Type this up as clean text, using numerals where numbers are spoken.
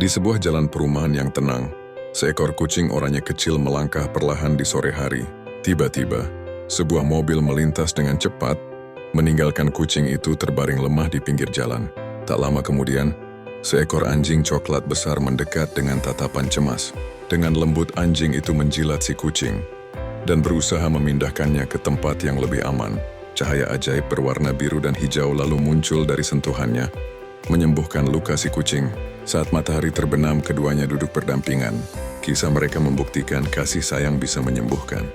Di sebuah jalan perumahan yang tenang, seekor kucing oranye kecil melangkah perlahan di sore hari. Tiba-tiba, sebuah mobil melintas dengan cepat, meninggalkan kucing itu terbaring lemah di pinggir jalan. Tak lama kemudian, seekor anjing coklat besar mendekat dengan tatapan cemas. Dengan lembut anjing itu menjilat si kucing dan berusaha memindahkannya ke tempat yang lebih aman. Cahaya ajaib berwarna biru dan hijau lalu muncul dari sentuhannya, menyembuhkan luka si kucing. Saat matahari terbenam, keduanya duduk berdampingan. Kisah mereka membuktikan kasih sayang bisa menyembuhkan.